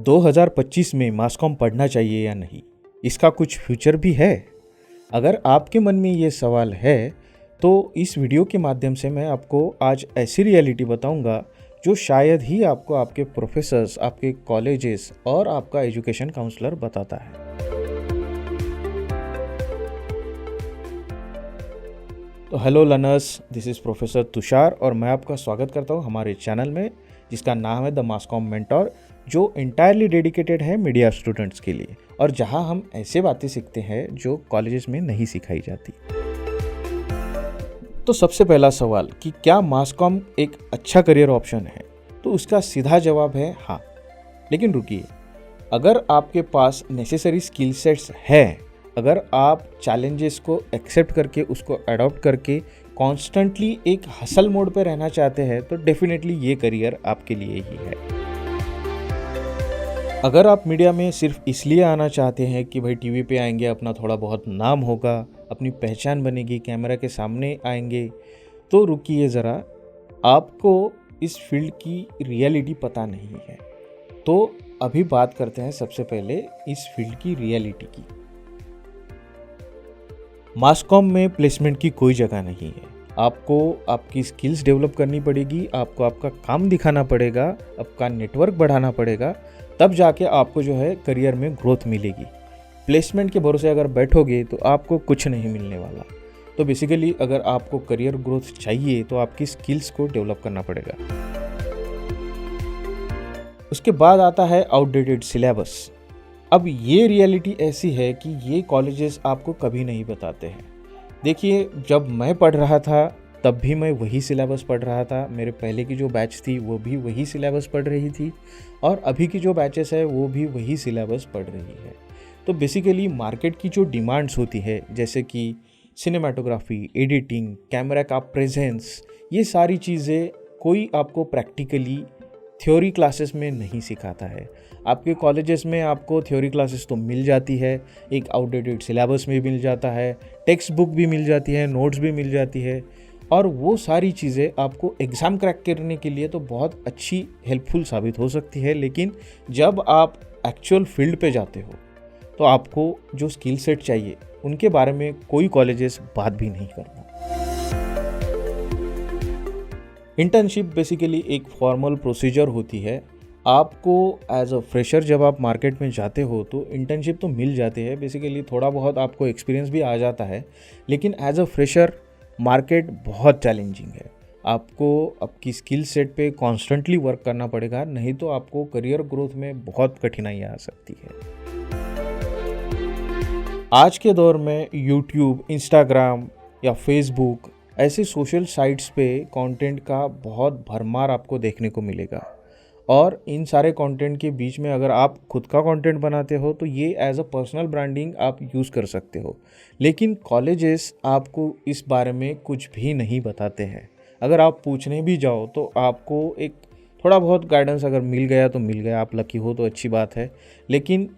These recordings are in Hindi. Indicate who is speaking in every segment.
Speaker 1: 2025 में मास कॉम पढ़ना चाहिए या नहीं, इसका कुछ फ्यूचर भी है? अगर आपके मन में ये सवाल है तो इस वीडियो के माध्यम से मैं आपको आज ऐसी रियलिटी बताऊंगा जो शायद ही आपको आपके प्रोफेसर्स, आपके कॉलेजेस और आपका एजुकेशन काउंसलर बताता है। तो hello learners, this is professor Tushar और मैं आपका स्वागत करता हूँ हमारे चैनल में जिसका नाम है द मास कॉम मेंटोर, जो इंटायरली डेडिकेटेड है मीडिया स्टूडेंट्स के लिए और जहाँ हम ऐसे बातें सीखते हैं जो कॉलेजेस में नहीं सिखाई जाती। तो सबसे पहला सवाल कि क्या मास कॉम एक अच्छा करियर ऑप्शन है, तो उसका सीधा जवाब है हाँ। लेकिन रुकिए, अगर आपके पास नेसेसरी स्किल सेट्स है, अगर आप चैलेंजेस को एक्सेप्ट करके उसको अडॉप्ट करके कॉन्स्टेंटली एक हसल मोड पे रहना चाहते हैं तो डेफिनेटली ये करियर आपके लिए ही है। अगर आप मीडिया में सिर्फ इसलिए आना चाहते हैं कि भाई टीवी पे आएंगे, अपना थोड़ा बहुत नाम होगा, अपनी पहचान बनेगी, कैमरा के सामने आएंगे, तो रुकिए ज़रा, आपको इस फील्ड की रियलिटी पता नहीं है। तो अभी बात करते हैं सबसे पहले इस फील्ड की रियलिटी की। मास कॉम में प्लेसमेंट की कोई जगह नहीं है। आपको आपकी स्किल्स डेवलप करनी पड़ेगी, आपको आपका काम दिखाना पड़ेगा, आपका नेटवर्क बढ़ाना पड़ेगा, तब जाके आपको जो है करियर में ग्रोथ मिलेगी। प्लेसमेंट के भरोसे अगर बैठोगे तो आपको कुछ नहीं मिलने वाला। तो बेसिकली अगर आपको करियर ग्रोथ चाहिए तो आपकी स्किल्स को डेवलप करना पड़ेगा। उसके बाद आता है आउटडेटेड सिलेबस। अब ये रियलिटी ऐसी है कि ये कॉलेजेस आपको कभी नहीं बताते हैं। देखिए, जब मैं पढ़ रहा था तब भी मैं वही सिलेबस पढ़ रहा था, मेरे पहले की जो बैच थी वो भी वही सिलेबस पढ़ रही थी और अभी की जो बैचेस है वो भी वही सिलेबस पढ़ रही है। तो बेसिकली मार्केट की जो डिमांड्स होती है, जैसे कि सिनेमाटोग्राफी, एडिटिंग, कैमरा का प्रेजेंस, ये सारी चीज़ें कोई आपको प्रैक्टिकली थ्योरी क्लासेस में नहीं सिखाता है। आपके कॉलेजेस में आपको थ्योरी क्लासेस तो मिल जाती है, एक आउटडेटेड सिलेबस में मिल जाता है, टेक्स्ट बुक भी मिल जाती है, नोट्स भी मिल जाती है और वो सारी चीज़ें आपको एग्ज़ाम क्रैक करने के लिए तो बहुत अच्छी हेल्पफुल साबित हो सकती है। लेकिन जब आप एक्चुअल फील्ड पे जाते हो तो आपको जो स्किल सेट चाहिए उनके बारे में कोई कॉलेजेस बात भी नहीं करता। इंटर्नशिप बेसिकली एक फॉर्मल प्रोसीजर होती है। आपको एज अ फ्रेशर जब आप मार्केट में जाते हो तो इंटर्नशिप तो मिल जाती है, बेसिकली थोड़ा बहुत आपको एक्सपीरियंस भी आ जाता है। लेकिन एज अ फ्रेशर मार्केट बहुत चैलेंजिंग है। आपको आपकी स्किल सेट पे कॉन्स्टेंटली वर्क करना पड़ेगा, नहीं तो आपको करियर ग्रोथ में बहुत कठिनाई आ सकती है। आज के दौर में यूट्यूब, इंस्टाग्राम या फेसबुक ऐसे सोशल साइट्स पे कंटेंट का बहुत भरमार आपको देखने को मिलेगा और इन सारे कंटेंट के बीच में अगर आप खुद का कंटेंट बनाते हो तो ये एज अ पर्सनल ब्रांडिंग आप यूज़ कर सकते हो। लेकिन कॉलेजेस आपको इस बारे में कुछ भी नहीं बताते हैं। अगर आप पूछने भी जाओ तो आपको एक थोड़ा बहुत गाइडेंस अगर मिल गया तो मिल गया, आप लकी हो तो अच्छी बात है। लेकिन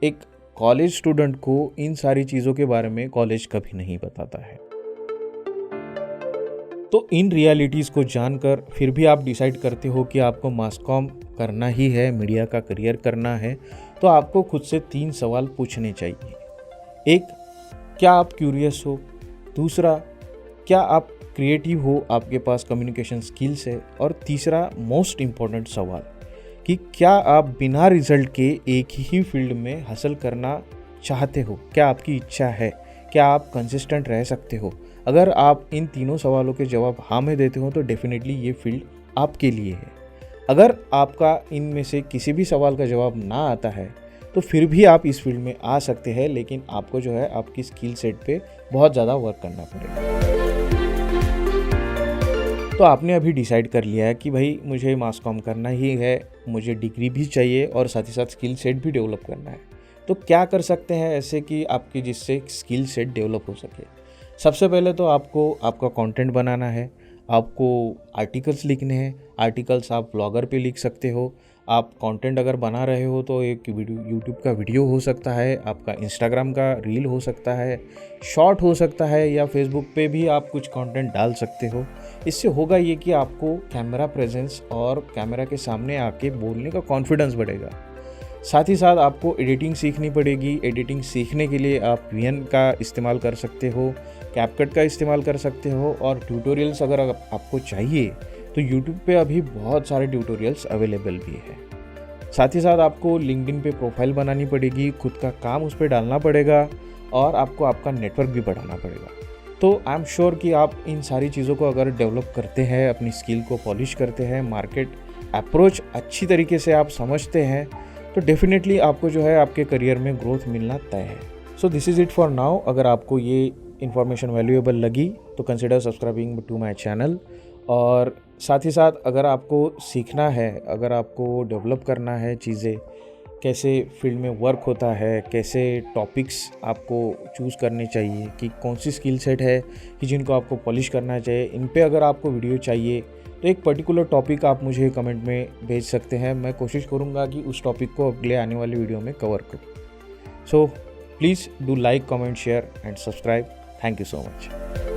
Speaker 1: एक कॉलेज स्टूडेंट को इन सारी चीज़ों के बारे में कॉलेज कभी नहीं बताता है। तो इन रियलिटीज़ को जानकर फिर भी आप डिसाइड करते हो कि आपको मास कॉम करना ही है, मीडिया का करियर करना है, तो आपको खुद से 3 सवाल पूछने चाहिए। एक, क्या आप क्यूरियस हो? दूसरा, क्या आप क्रिएटिव हो, आपके पास कम्युनिकेशन स्किल्स है? और तीसरा मोस्ट इम्पॉर्टेंट सवाल कि क्या आप बिना रिजल्ट के एक ही फील्ड में हासिल करना चाहते हो? क्या आपकी इच्छा है? क्या आप कंसिस्टेंट रह सकते हो? अगर आप इन तीनों सवालों के जवाब हाँ में देते हो तो डेफिनेटली ये फील्ड आपके लिए है। अगर आपका इनमें से किसी भी सवाल का जवाब ना आता है तो फिर भी आप इस फील्ड में आ सकते हैं, लेकिन आपको जो है आपकी स्किल सेट पे बहुत ज़्यादा वर्क करना पड़ेगा। तो आपने अभी डिसाइड कर लिया है कि भाई मुझे मास कॉम करना ही है, मुझे डिग्री भी चाहिए और साथ ही साथ स्किल सेट भी डेवलप करना है। तो क्या कर सकते हैं ऐसे कि आपकी जिससे स्किल सेट डेवलप हो सके? सबसे पहले तो आपको आपका कंटेंट बनाना है, आपको आर्टिकल्स लिखने हैं। आर्टिकल्स आप ब्लॉगर पे लिख सकते हो। आप कंटेंट अगर बना रहे हो तो एक वीडियो, यूट्यूब का वीडियो हो सकता है, आपका इंस्टाग्राम का रील हो सकता है, शॉर्ट हो सकता है, या फेसबुक पे भी आप कुछ कंटेंट डाल सकते हो। इससे होगा ये कि आपको कैमरा प्रेजेंस और कैमरा के सामने आके बोलने का कॉन्फिडेंस बढ़ेगा। साथ ही साथ आपको एडिटिंग सीखनी पड़ेगी। एडिटिंग सीखने के लिए आप वीएन का इस्तेमाल कर सकते हो, कैपकट का इस्तेमाल कर सकते हो, और ट्यूटोरियल्स अगर आपको चाहिए तो यूट्यूब पे अभी बहुत सारे ट्यूटोरियल्स अवेलेबल भी है। साथ ही साथ आपको लिंक्डइन पे प्रोफाइल बनानी पड़ेगी, खुद का काम उस पर डालना पड़ेगा, और आपको आपका नेटवर्क भी बढ़ाना पड़ेगा। तो आई एम श्योर कि आप इन सारी चीज़ों को अगर डेवलप करते हैं, अपनी स्किल को पॉलिश करते हैं, मार्केट अप्रोच अच्छी तरीके से आप समझते हैं, तो डेफिनेटली आपको जो है आपके करियर में ग्रोथ मिलना तय है। So this is it for now. अगर आपको ये इन्फॉर्मेशन वैल्यूएबल लगी तो consider subscribing to my channel. और साथ ही साथ अगर आपको सीखना है, अगर आपको डेवलप करना है चीज़ें, कैसे फील्ड में वर्क होता है, कैसे टॉपिक्स आपको चूज़ करने चाहिए, कि कौन सी स्किल सेट है कि जिनको आपको पॉलिश करना चाहिए, इन पे अगर आपको वीडियो चाहिए तो एक पर्टिकुलर टॉपिक आप मुझे कमेंट में भेज सकते हैं। मैं कोशिश करूँगा कि उस टॉपिक को अगले आने वाली वीडियो में कवर करूँ। So please do like, comment, share and subscribe. Thank you so much.